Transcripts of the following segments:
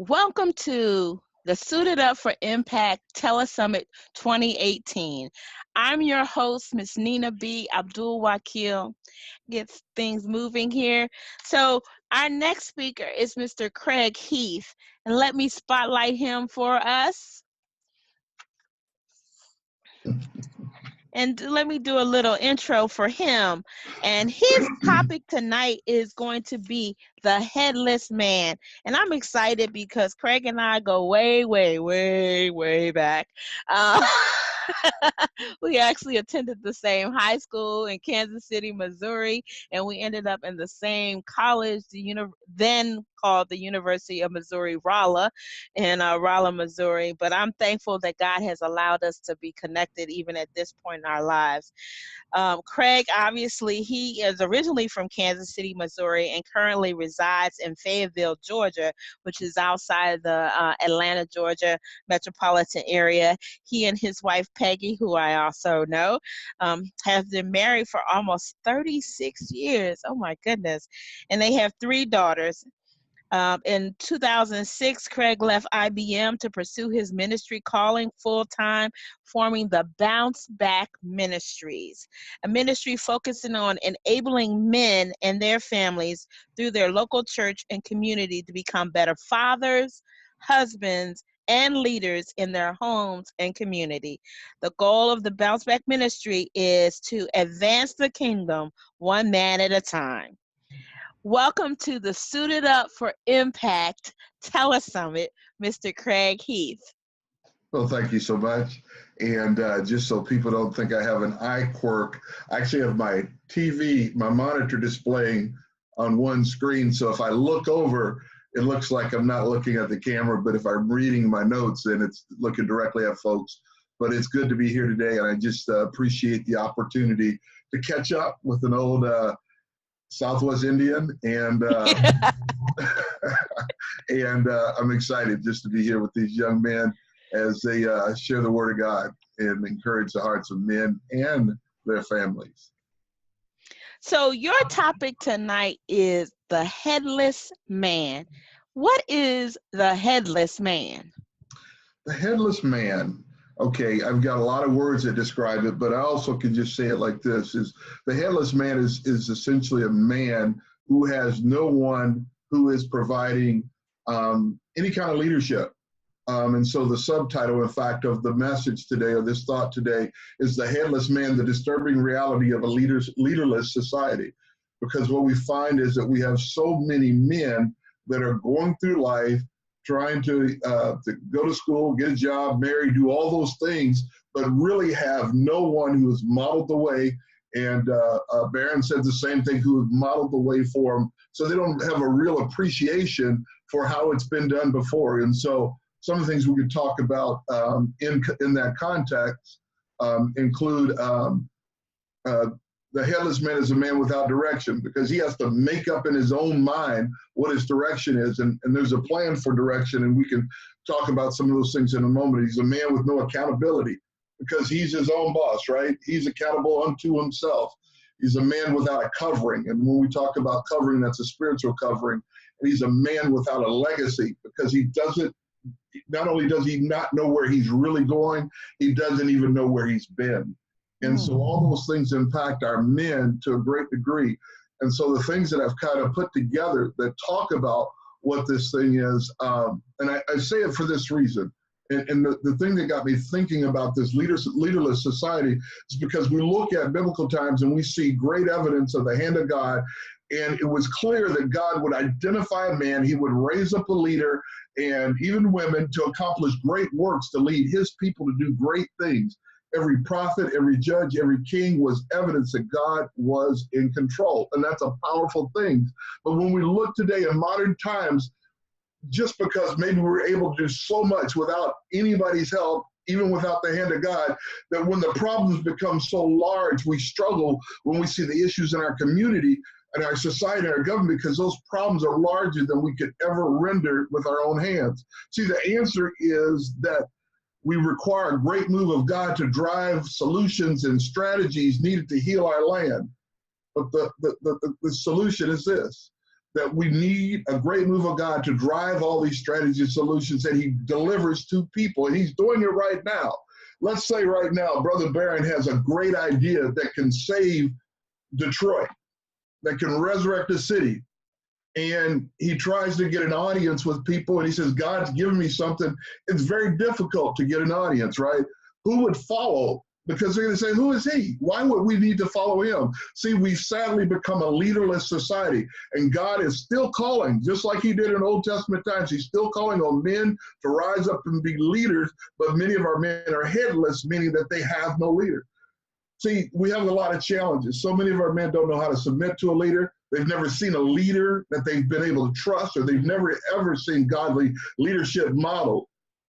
Welcome to the Suited Up for Impact Telesummit 2018. I'm your host, Miss Nina B. Abdul-Wakeel. Get things moving here. So our next speaker is Mr. Craig Heath, and let me spotlight him for us. And let me do a little intro for him. And his topic tonight is going to be the headless man. And I'm excited because Craig and I go way, way, way, way back. Uh, we actually attended the same high school in Kansas City, Missouri, and we ended up in the same college, then called the University of Missouri Rolla in Rolla, Missouri. But I'm thankful that God has allowed us to be connected even at this point in our lives. Craig, obviously, he is originally from Kansas City, Missouri, and currently resides in Fayetteville, Georgia, which is outside the Atlanta, Georgia metropolitan area. He and his wife, Peggy, who I also know, have been married for almost 36 years. Oh, my goodness. And they have 3 daughters. In 2006, Craig left IBM to pursue his ministry calling full-time, forming the Bounce Back Ministries, a ministry focusing on enabling men and their families through their local church and community to become better fathers, husbands, and leaders in their homes and community. The goal of the Bounce Back Ministry is to advance the kingdom one man at a time. Welcome to the Suited Up for Impact Telesummit, Mr. Craig Heath. Well, thank you so much. And just so people don't think I have an eye quirk, I actually have my TV, my monitor displaying on one screen. So if I look over, it looks like I'm not looking at the camera, but if I'm reading my notes, then it's looking directly at folks. But it's good to be here today, and I just appreciate the opportunity to catch up with an old Southwest Indian, and and I'm excited just to be here with these young men as they share the word of God and encourage the hearts of men and their families. So your topic tonight is the headless man. What is the headless man? The headless man. Okay, I've got a lot of words that describe it, but I also can just say it like this: is the headless man is essentially a man who has no one who is providing any kind of leadership. And so the subtitle, in fact, of the message today, or this thought today, is the headless man, the disturbing reality of a leaderless society. Because what we find is that we have so many men that are going through life trying to go to school, get a job, marry, do all those things, but really have no one who has modeled the way. And Barron said the same thing, who have modeled the way for them. So they don't have a real appreciation for how it's been done before. And so some of the things we could talk about in that context include the headless man is a man without direction, because he has to make up in his own mind what his direction is. And there's a plan for direction, and we can talk about some of those things in a moment. He's a man with no accountability, because he's his own boss, right? He's accountable unto himself. He's a man without a covering. And when we talk about covering, that's a spiritual covering. And he's a man without a legacy, because he doesn't, not only does he not know where he's really going, he doesn't even know where he's been. And so all those things impact our men to a great degree. And so the things that I've kind of put together that talk about what this thing is, and I say it for this reason. And the thing that got me thinking about this leaderless society is because we look at biblical times and we see great evidence of the hand of God. And it was clear that God would identify a man, he would raise up a leader, and even women, to accomplish great works, to lead his people to do great things. Every prophet, every judge, every king was evidence that God was in control. And that's a powerful thing. But when we look today in modern times, just because maybe we're able to do so much without anybody's help, even without the hand of God, that when the problems become so large, we struggle when we see the issues in our community and our society and our government, because those problems are larger than we could ever render with our own hands. See, the answer is that we require a great move of God to drive solutions and strategies needed to heal our land. But the solution is this: that we need a great move of God to drive all these strategy solutions that he delivers to people. And he's doing it right now. Let's say right now, Brother Barron has a great idea that can save Detroit, that can resurrect the city. And he tries to get an audience with people, and he says, God's given me something. It's very difficult to get an audience, right? Who would follow? Because they're going to say, who is he? Why would we need to follow him? See, we've sadly become a leaderless society, and God is still calling, just like he did in Old Testament times. He's still calling on men to rise up and be leaders, but many of our men are headless, meaning that they have no leader. See, we have a lot of challenges. So many of our men don't know how to submit to a leader. They've never seen a leader that they've been able to trust, or they've never, ever seen godly leadership modeled.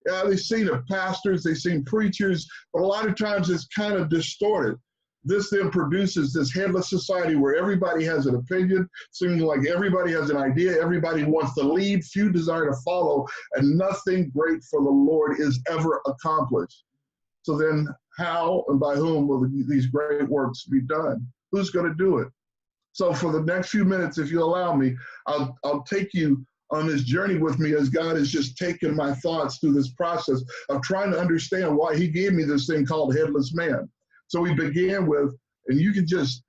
Yeah, they've seen pastors, they've seen preachers, but a lot of times it's kind of distorted. This then produces this headless society where everybody has an opinion, seeming like everybody has an idea, everybody wants to lead, few desire to follow, and nothing great for the Lord is ever accomplished. So then how and by whom will these great works be done? Who's going to do it? So for the next few minutes, if you allow me, I'll take you on this journey with me as God has just taken my thoughts through this process of trying to understand why he gave me this thing called Headless Man. So we began with, and you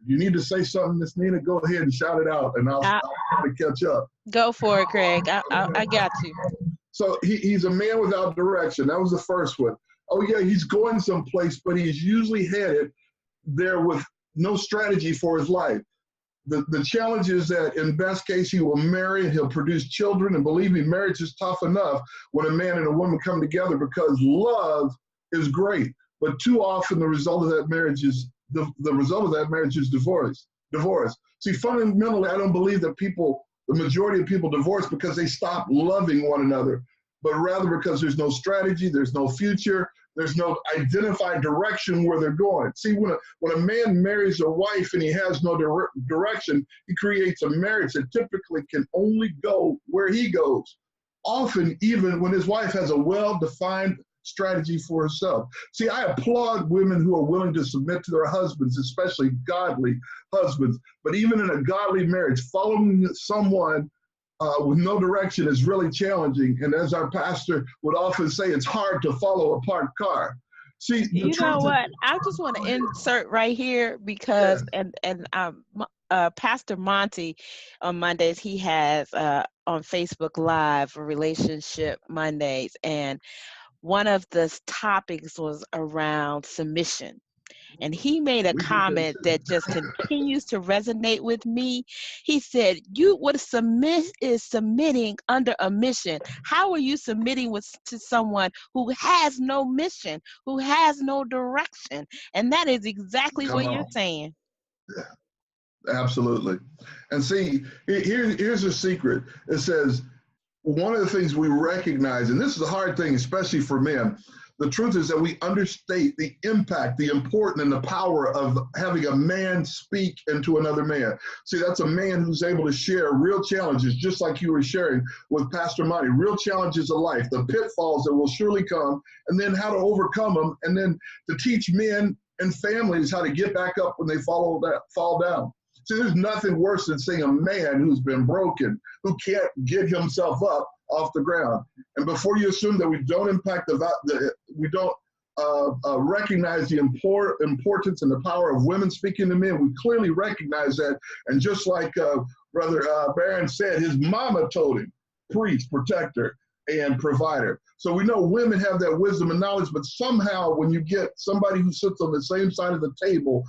need to say something, Miss Nina, go ahead and shout it out, and I'll try to catch up. Go for it, Craig. I got you. So he's a man without direction. That was the first one. Oh yeah, he's going someplace, but he's usually headed there with no strategy for his life. The challenge is that in best case, he will marry and he'll produce children. And believe me, marriage is tough enough when a man and a woman come together, because love is great. But too often the result of that marriage is divorce. See, fundamentally, I don't believe that the majority of people divorce because they stop loving one another, but rather because there's no strategy, there's no future, there's no identified direction where they're going. See, when a man marries a wife and he has no direction, he creates a marriage that typically can only go where he goes. Often, even when his wife has a well-defined strategy for herself. See, I applaud women who are willing to submit to their husbands, especially godly husbands. But even in a godly marriage, following someone with no direction is really challenging. And as our pastor would often say, it's hard to follow a parked car. See, you know what? I just want to insert right here because, Pastor Monty on Mondays, he has on Facebook Live Relationship Mondays, and one of the topics was around submission. And he made a comment that just continues to resonate with me. He said, what submit is submitting under a mission. How are you submitting to someone who has no mission, who has no direction? And that is exactly what you're saying. Yeah, absolutely. And see, here's a secret. It says, one of the things we recognize, and this is a hard thing, especially for men, the truth is that we understate the impact, the importance, and the power of having a man speak into another man. See, that's a man who's able to share real challenges, just like you were sharing with Pastor Monty, real challenges of life, the pitfalls that will surely come, and then how to overcome them, and then to teach men and families how to get back up when they fall down. See, there's nothing worse than seeing a man who's been broken, who can't get himself up off the ground. And before you assume that we don't recognize the importance and the power of women speaking to men, we clearly recognize that. And just like Brother Barron said, his mama told him, priest, protector, and provider. So we know women have that wisdom and knowledge, but somehow when you get somebody who sits on the same side of the table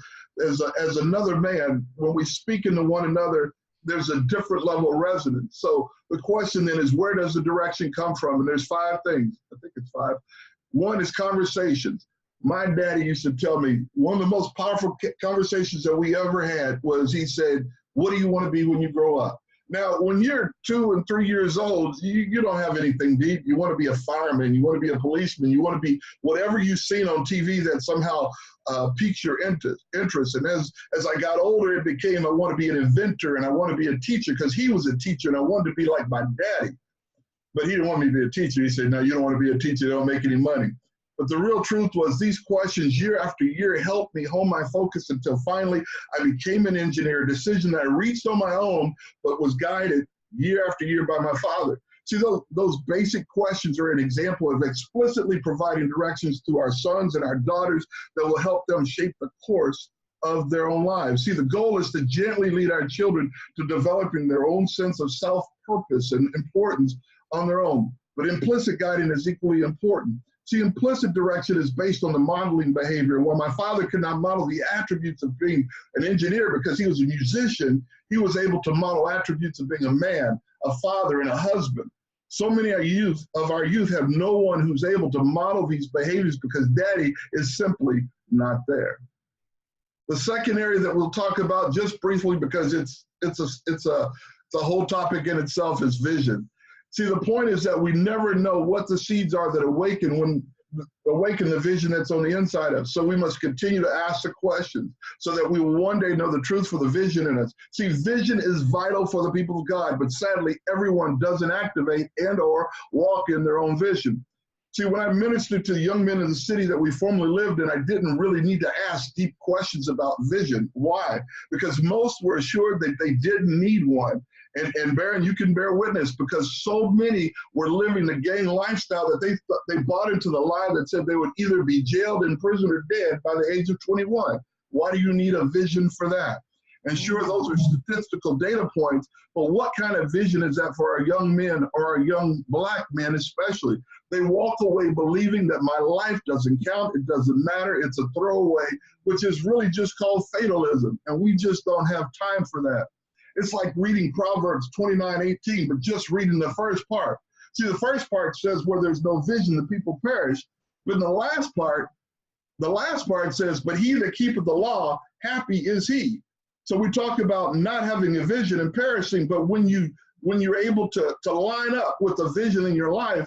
as another man, when we speak into one another, there's a different level of resonance. So the question then is, where does the direction come from? And there's 5 things. I think it's 5. One is conversations. My daddy used to tell me one of the most powerful conversations that we ever had was, he said, what do you want to be when you grow up? Now, when you're 2 and 3 years old, you don't have anything deep. You want to be a fireman. You want to be a policeman. You want to be whatever you've seen on TV that somehow piques your interest. And as I got older, it became, I want to be an inventor and I want to be a teacher, because he was a teacher and I wanted to be like my daddy. But he didn't want me to be a teacher. He said, no, you don't want to be a teacher. You don't make any money. But the real truth was, these questions year after year helped me hone my focus until finally I became an engineer, a decision that I reached on my own, but was guided year after year by my father. See, those basic questions are an example of explicitly providing directions to our sons and our daughters that will help them shape the course of their own lives. See, the goal is to gently lead our children to developing their own sense of self-purpose and importance on their own. But implicit guiding is equally important. See, implicit direction is based on the modeling behavior. While my father could not model the attributes of being an engineer because he was a musician, he was able to model attributes of being a man, a father, and a husband. So many of our youth have no one who's able to model these behaviors because daddy is simply not there. The second area that we'll talk about just briefly, because it's a whole topic in itself, is vision. See, the point is that we never know what the seeds are that awaken the vision that's on the inside of us. So we must continue to ask the questions so that we will one day know the truth for the vision in us. See, vision is vital for the people of God, but sadly, everyone doesn't activate and or walk in their own vision. See, when I ministered to the young men in the city that we formerly lived in, I didn't really need to ask deep questions about vision. Why? Because most were assured that they didn't need one. And Baron, you can bear witness, because so many were living the gang lifestyle that they bought into the lie that said they would either be jailed, in prison, or dead by the age of 21. Why do you need a vision for that? And sure, those are statistical data points, but what kind of vision is that for our young men, or our young black men especially? They walk away believing that my life doesn't count, it doesn't matter, it's a throwaway, which is really just called fatalism, and we just don't have time for that. It's like reading Proverbs 29:18, but just reading the first part. See, the first part says, where there's no vision, the people perish. But in the last part says, but he that keepeth the law, happy is he. So we talk about not having a vision and perishing, but when you're able to line up with the vision in your life,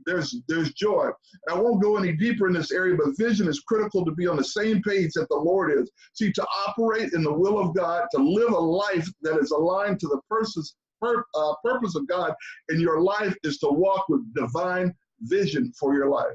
there's joy. I won't go any deeper in this area, but vision is critical to be on the same page that the Lord is. See, to operate in the will of God, to live a life that is aligned to the purpose of God in your life, is to walk with divine vision for your life.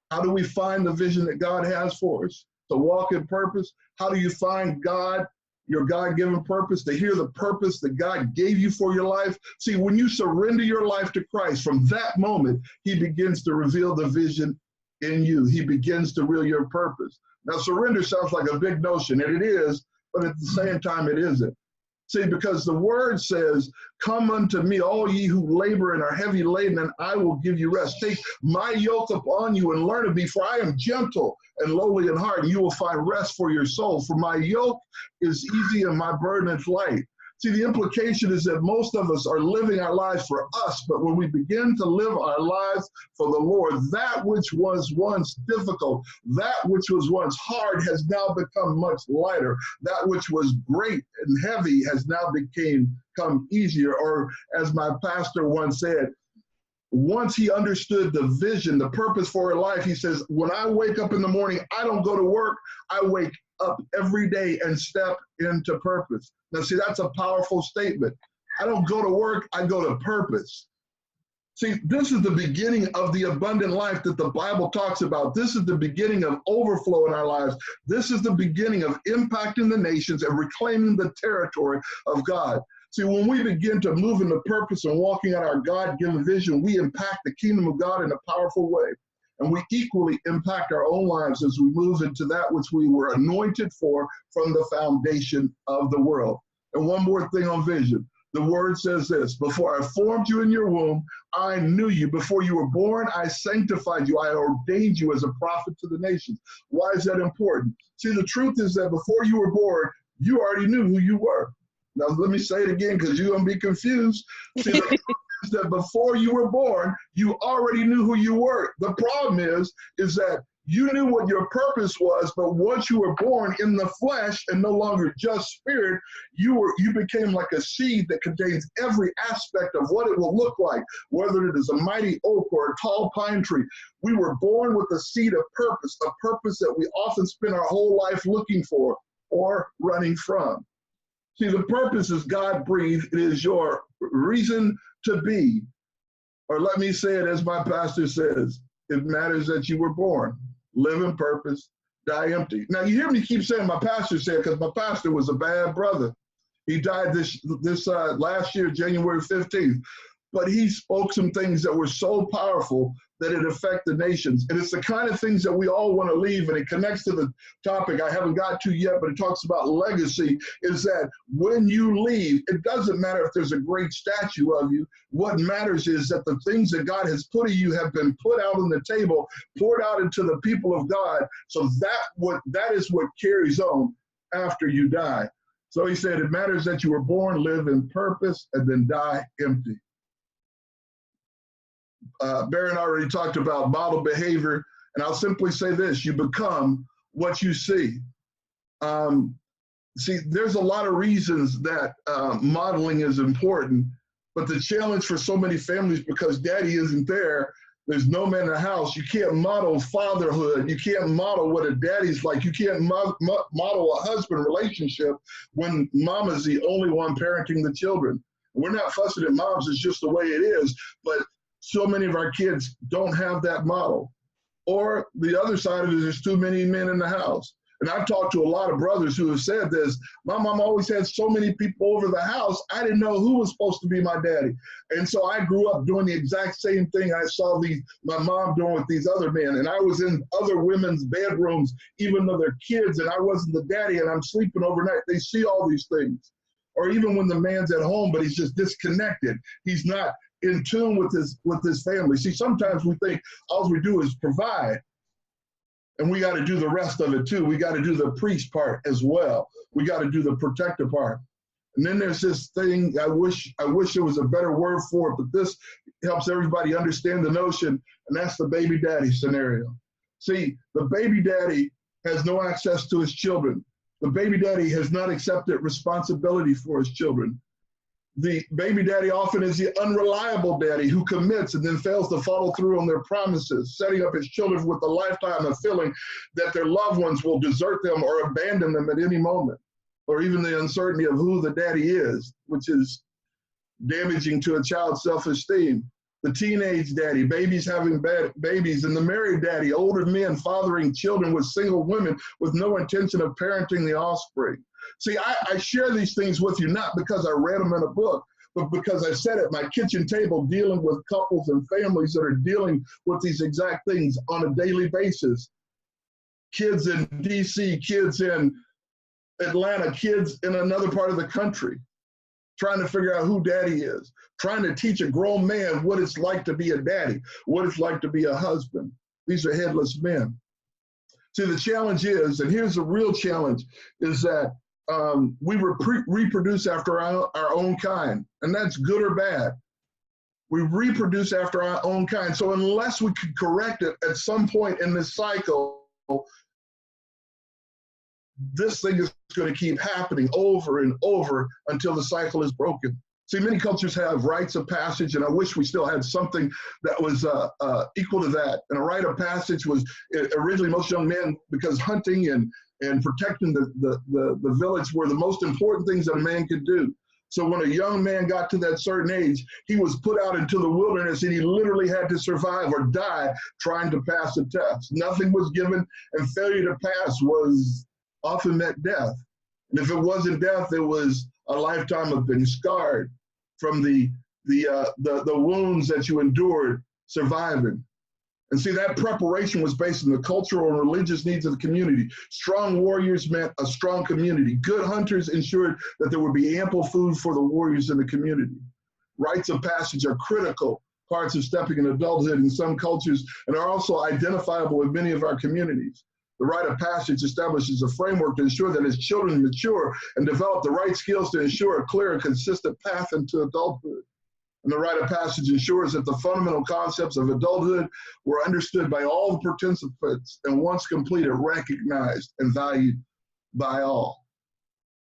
How do we find the vision that God has for us? To walk in purpose. How do you find God, your God-given purpose, to hear the purpose that God gave you for your life? See, when you surrender your life to Christ, from that moment, he begins to reveal the vision in you. He begins to reveal your purpose. Now, surrender sounds like a big notion, and it is, but at the same time, it isn't. See, because the word says, come unto me, all ye who labor and are heavy laden, and I will give you rest. Take my yoke upon you and learn of me, for I am gentle and lowly in heart, and you will find rest for your soul. For my yoke is easy and my burden is light. See, the implication is that most of us are living our lives for us, but when we begin to live our lives for the Lord, that which was once difficult, that which was once hard, has now become much lighter. That which was great and heavy has now become easier. Or as my pastor once said, once he understood the vision, the purpose for her life, he says, when I wake up in the morning, I don't go to work, I wake up every day and step into purpose. Now, see, that's a powerful statement. I don't go to work, I go to purpose. See, this is the beginning of the abundant life that the Bible talks about. This is the beginning of overflow in our lives. This is the beginning of impacting the nations and reclaiming the territory of God. See, when we begin to move into purpose and walking out our God-given vision, we impact the kingdom of God in a powerful way. And we equally impact our own lives as we move into that which we were anointed for from the foundation of the world. And one more thing on vision. The word says this: before I formed you in your womb, I knew you. Before you were born, I sanctified you. I ordained you as a prophet to the nations. Why is that important? See, the truth is that before you were born, you already knew who you were. Now, let me say it again, because you're going to be confused. See, the truth is that before you were born, you already knew who you were. The problem is that you knew what your purpose was, but once you were born in the flesh and no longer just spirit, you became like a seed that contains every aspect of what it will look like, whether it is a mighty oak or a tall pine tree. We were born with a seed of purpose, a purpose that we often spend our whole life looking for or running from. See, the purpose is God-breathed. It is your reason to be. Or let me say it as my pastor says, it matters that you were born. Live in purpose, die empty. Now, you hear me keep saying my pastor said, because my pastor was a bad brother. He died this last year, January 15th. But he spoke some things that were so powerful that it affected nations. And it's the kind of things that we all want to leave, and it connects to the topic I haven't got to yet, but it talks about legacy, is that when you leave, it doesn't matter if there's a great statue of you. What matters is that the things that God has put in you have been put out on the table, poured out into the people of God. So that is what carries on after you die. So he said, it matters that you were born, live in purpose, and then die empty. Baron already talked about model behavior, and I'll simply say this: you become what you see. See, there's a lot of reasons that modeling is important, but the challenge for so many families, because daddy isn't there, there's no man in the house, you can't model fatherhood, you can't model what a daddy's like, you can't model a husband relationship when mama's the only one parenting the children. We're not fussing at moms, it's just the way it is, but so many of our kids don't have that model. Or the other side of it is there's too many men in the house. And I've talked to a lot of brothers who have said this: my mom always had so many people over the house, I didn't know who was supposed to be my daddy. And so I grew up doing the exact same thing I saw my mom doing with these other men. And I was in other women's bedrooms, even though they're kids, and I wasn't the daddy, and I'm sleeping overnight. They see all these things. Or even when the man's at home, but he's just disconnected. He's not in tune with his family. See, sometimes we think all we do is provide, and we got to do the rest of it too. We got to do the priest part as well. We got to do the protector part. And then there's this thing, I wish there was a better word for it, but this helps everybody understand the notion, and that's the baby daddy scenario. See, the baby daddy has no access to his children. The baby daddy has not accepted responsibility for his children. The baby daddy often is the unreliable daddy who commits and then fails to follow through on their promises, setting up his children with a lifetime of feeling that their loved ones will desert them or abandon them at any moment, or even the uncertainty of who the daddy is, which is damaging to a child's self-esteem. The teenage daddy, babies having bad babies, and the married daddy, older men fathering children with single women with no intention of parenting the offspring. See, I share these things with you not because I read them in a book, but because I sat at my kitchen table dealing with couples and families that are dealing with these exact things on a daily basis. Kids in DC, kids in Atlanta, kids in another part of the country, trying to figure out who daddy is, trying to teach a grown man what it's like to be a daddy, what it's like to be a husband. These are headless men. See, the challenge is, and here's the real challenge, is that we reproduce after our own kind, and that's good or bad. We reproduce after our own kind. So unless we can correct it at some point in this cycle, this thing is going to keep happening over and over until the cycle is broken. See, many cultures have rites of passage, and I wish we still had something that was equal to that. And a rite of passage was originally most young men, because hunting and protecting the village were the most important things that a man could do. So when a young man got to that certain age, he was put out into the wilderness, and he literally had to survive or die trying to pass the test. Nothing was given, and failure to pass was often meant death. And if it wasn't death, it was a lifetime of being scarred from the wounds that you endured surviving. And see, that preparation was based on the cultural and religious needs of the community. Strong warriors meant a strong community. Good hunters ensured that there would be ample food for the warriors in the community. Rites of passage are critical parts of stepping in adulthood in some cultures, and are also identifiable in many of our communities. The rite of passage establishes a framework to ensure that as children mature and develop the right skills to ensure a clear and consistent path into adulthood. And the rite of passage ensures that the fundamental concepts of adulthood were understood by all the participants, and once completed, recognized and valued by all.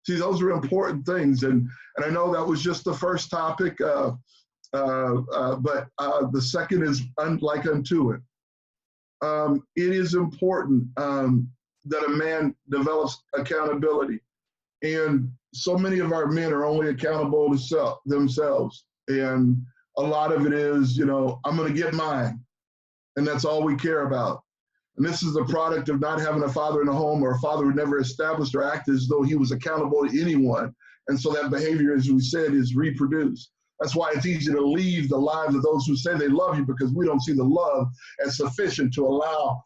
See, those are important things, and I know that was just the first topic, but the second is like unto it. It is important that a man develops accountability, and so many of our men are only accountable to themselves, and a lot of it is, I'm going to get mine, and that's all we care about. And this is the product of not having a father in the home, or a father who never established or acted as though he was accountable to anyone, And so that behavior, as we said, is reproduced. That's why it's easy to leave the lives of those who say they love you, because we don't see the love as sufficient to allow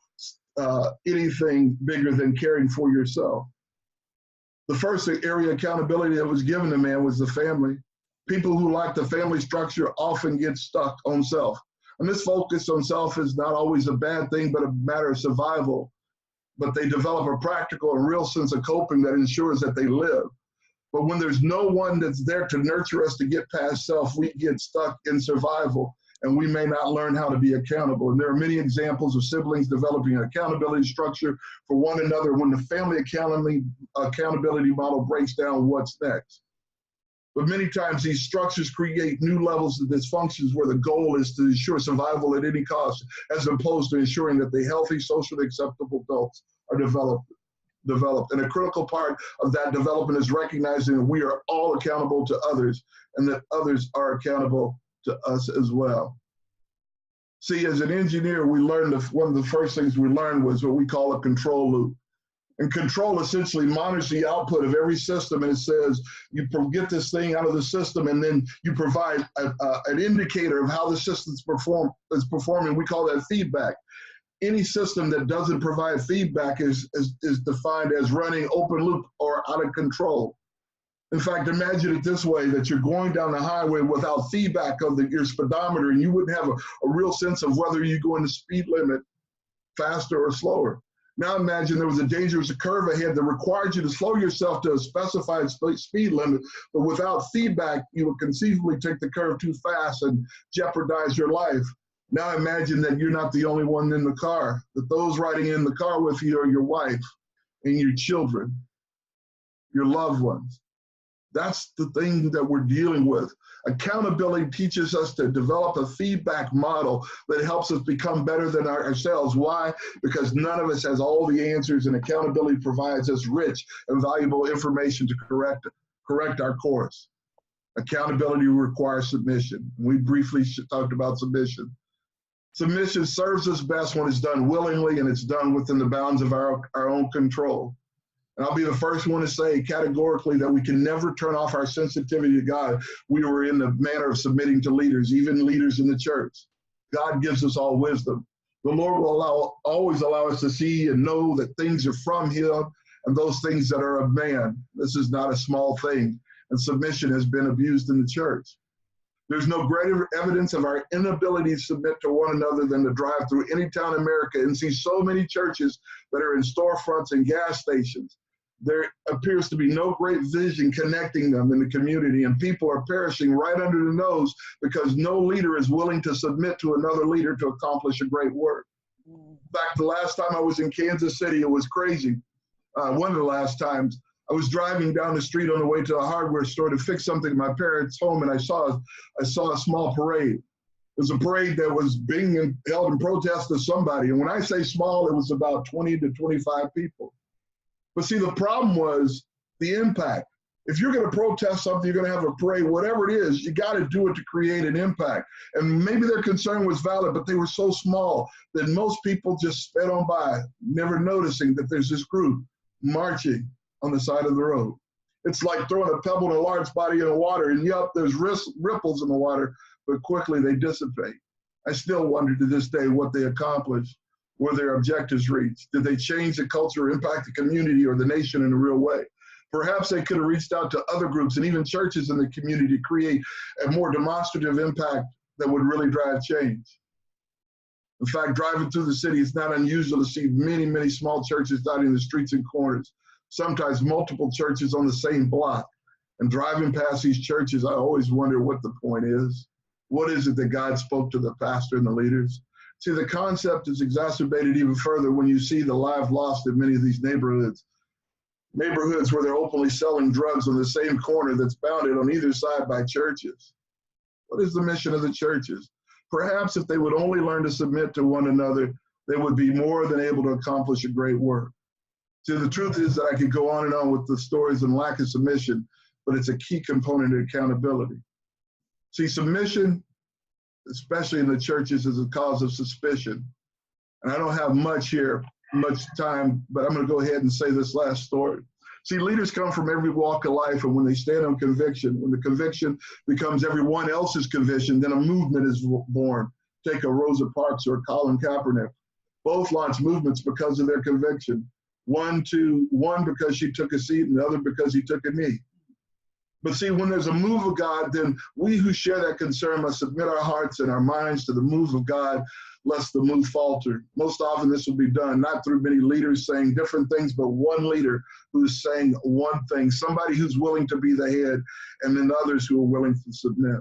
anything bigger than caring for yourself. The first area of accountability that was given to man was the family. People who lack the family structure often get stuck on self. And this focus on self is not always a bad thing, but a matter of survival. But they develop a practical and real sense of coping that ensures that they live. But when there's no one that's there to nurture us to get past self, we get stuck in survival, and we may not learn how to be accountable. And there are many examples of siblings developing an accountability structure for one another. When the family accountability model breaks down, what's next? But many times these structures create new levels of dysfunctions where the goal is to ensure survival at any cost, as opposed to ensuring that the healthy, socially acceptable adults are developed. And a critical part of that development is recognizing that we are all accountable to others and that others are accountable to us as well. See, as an engineer, we learned one of the first things we learned was what we call a control loop. And control essentially monitors the output of every system, and it says you get this thing out of the system, and then you provide an indicator of how the system is performing. We call that feedback. Any system that doesn't provide feedback is defined as running open loop or out of control. In fact, imagine it this way, that you're going down the highway without feedback of your speedometer, and you wouldn't have a real sense of whether you're going the speed limit faster or slower. Now imagine there was a dangerous curve ahead that required you to slow yourself to a specified speed limit, but without feedback, you would conceivably take the curve too fast and jeopardize your life. Now imagine that you're not the only one in the car, that those riding in the car with you are your wife and your children, your loved ones. That's the thing that we're dealing with. Accountability teaches us to develop a feedback model that helps us become better than ourselves. Why? Because none of us has all the answers, and accountability provides us rich and valuable information to correct our course. Accountability requires submission. We briefly talked about submission. Submission serves us best when it's done willingly and it's done within the bounds of our own control. And I'll be the first one to say categorically that we can never turn off our sensitivity to God. We were in the manner of submitting to leaders, even leaders in the church. God gives us all wisdom. The Lord will always allow us to see and know that things are from Him and those things that are of man. This is not a small thing, and submission has been abused in the church. There's no greater evidence of our inability to submit to one another than to drive through any town in America and see so many churches that are in storefronts and gas stations. There appears to be no great vision connecting them in the community, and people are perishing right under the nose because no leader is willing to submit to another leader to accomplish a great work. In fact, the last time I was in Kansas City, it was crazy. One of the last times, I was driving down the street on the way to a hardware store to fix something at my parents' home, and I saw a small parade. It was a parade that was being held in protest of somebody. And when I say small, it was about 20 to 25 people. But see, the problem was the impact. If you're going to protest something, you're going to have a parade, whatever it is, you got to do it to create an impact. And maybe their concern was valid, but they were so small that most people just sped on by, never noticing that there's this group marching on the side of the road. It's like throwing a pebble in a large body of water, and yep, there's ripples in the water, but quickly they dissipate. I still wonder to this day what they accomplished. Were their objectives reached? Did they change the culture, impact the community or the nation in a real way? Perhaps they could have reached out to other groups and even churches in the community to create a more demonstrative impact that would really drive change. In fact, driving through the city, it's not unusual to see many, many small churches dotting the streets and corners, sometimes multiple churches on the same block. And driving past these churches, I always wonder what the point is. What is it that God spoke to the pastor and the leaders? See, the concept is exacerbated even further when you see the lives lost in many of these neighborhoods where they're openly selling drugs on the same corner that's bounded on either side by churches. What is the mission of the churches? Perhaps if they would only learn to submit to one another, they would be more than able to accomplish a great work. See, the truth is that I could go on and on with the stories and lack of submission, but it's a key component of accountability. See, submission, especially in the churches, is a cause of suspicion. And I don't have much time, but I'm going to go ahead and say this last story. See, leaders come from every walk of life, and when they stand on conviction, when the conviction becomes everyone else's conviction, then a movement is born. Take a Rosa Parks or Colin Kaepernick. Both launched movements because of their conviction. One because she took a seat, and the other because he took a knee. But see, when there's a move of God, then we who share that concern must submit our hearts and our minds to the move of God, lest the move falter. Most often this will be done not through many leaders saying different things, but one leader who's saying one thing, somebody who's willing to be the head, and then others who are willing to submit.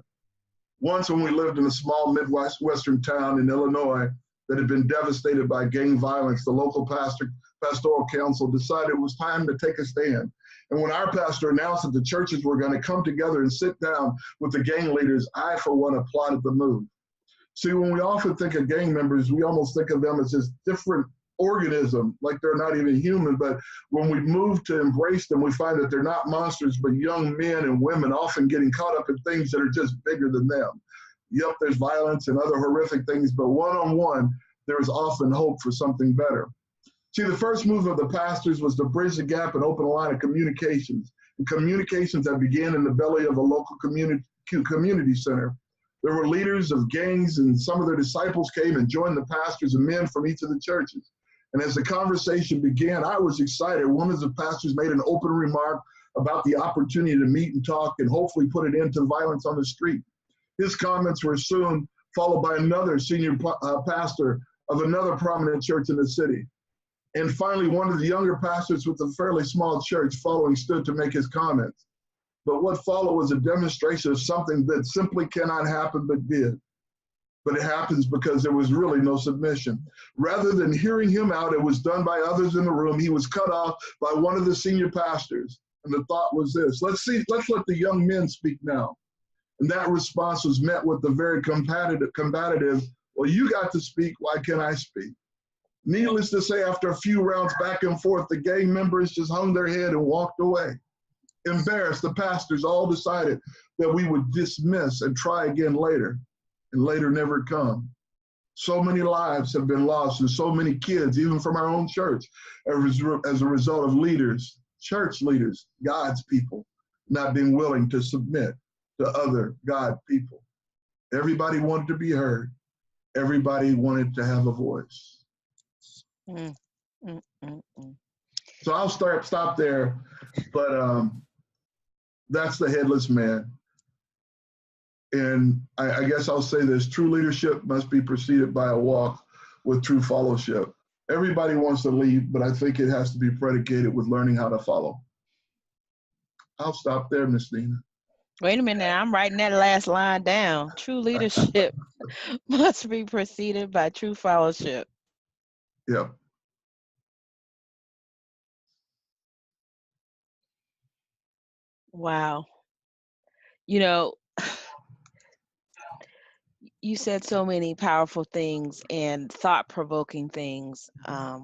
Once when we lived in a small Midwestern town in Illinois that had been devastated by gang violence, the local pastoral council decided it was time to take a stand. And when our pastor announced that the churches were going to come together and sit down with the gang leaders, I, for one, applauded the move. See, when we often think of gang members, we almost think of them as this different organism, like they're not even human. But when we move to embrace them, we find that they're not monsters, but young men and women often getting caught up in things that are just bigger than them. Yep, there's violence and other horrific things, but one-on-one, there is often hope for something better. See, the first move of the pastors was to bridge the gap and open a line of communications, and communications that began in the belly of a local community center. There were leaders of gangs, and some of their disciples came and joined the pastors and men from each of the churches. And as the conversation began, I was excited. One of the pastors made an open remark about the opportunity to meet and talk and hopefully put an end to violence on the street. His comments were soon followed by another senior pastor of another prominent church in the city. And finally, one of the younger pastors with a fairly small church following stood to make his comments. But what followed was a demonstration of something that simply cannot happen but did. But it happens because there was really no submission. Rather than hearing him out, it was done by others in the room. He was cut off by one of the senior pastors. And the thought was this: let's let the young men speak now. And that response was met with the very combative, well, you got to speak, why can't I speak? Needless to say, after a few rounds back and forth, the gang members just hung their head and walked away. Embarrassed, the pastors all decided that we would dismiss and try again later, and later never come. So many lives have been lost, and so many kids, even from our own church, as a result of leaders, church leaders, God's people, not being willing to submit to other God people. Everybody wanted to be heard. Everybody wanted to have a voice. So I'll stop there, but that's the headless man. And I guess I'll say this: true leadership must be preceded by a walk with true fellowship. Everybody wants to lead, but I think it has to be predicated with learning how to follow. I'll stop there, Miss Nina. Wait a minute, I'm writing that last line down. True leadership must be preceded by true fellowship. Yep. Wow. You know, you said so many powerful things and thought-provoking things. I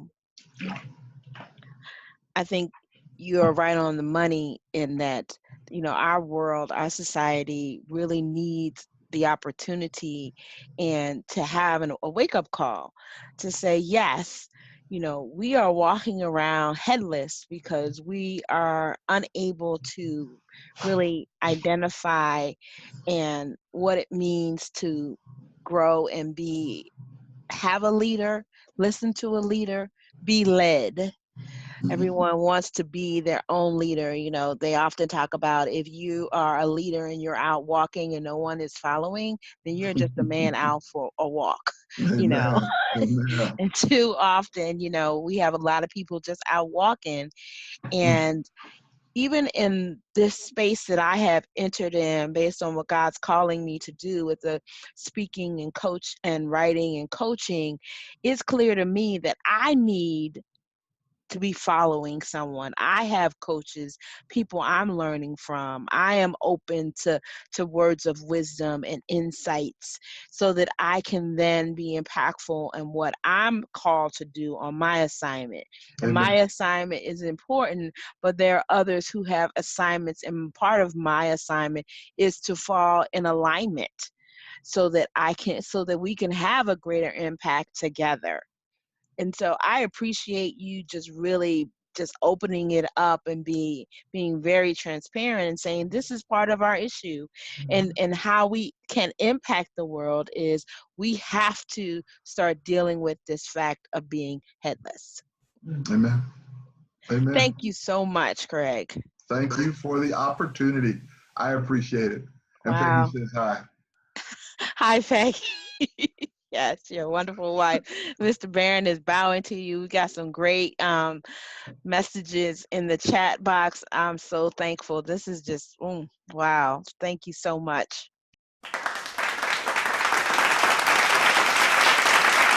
think you're right on the money in that, our world, our society really needs the opportunity and to have a wake-up call to say, yes, we are walking around headless because we are unable to really identify and what it means to grow and have a leader, listen to a leader, be led. Everyone wants to be their own leader. They often talk about if you are a leader and you're out walking and no one is following, then you're just a man out for a walk, Amen. And too often, we have a lot of people just out walking. And even in this space that I have entered in based on what God's calling me to do with the speaking and coach and writing and coaching, it's clear to me that I need to be following someone. I have coaches, people I'm learning from. I am open to words of wisdom and insights so that I can then be impactful in what I'm called to do on my assignment. And my assignment is important, but there are others who have assignments, and part of my assignment is to fall in alignment so that we can have a greater impact together. And so I appreciate you just really just opening it up and being very transparent and saying this is part of our issue, and how we can impact the world is we have to start dealing with this fact of being headless. Amen. Amen. Thank you so much, Craig. Thank you for the opportunity. I appreciate it. And Peggy Wow. says hi. Hi, Peggy. Yes, your wonderful wife. Mr. Barron is bowing to you. We got some great messages in the chat box. I'm so thankful. This is just, wow. Thank you so much.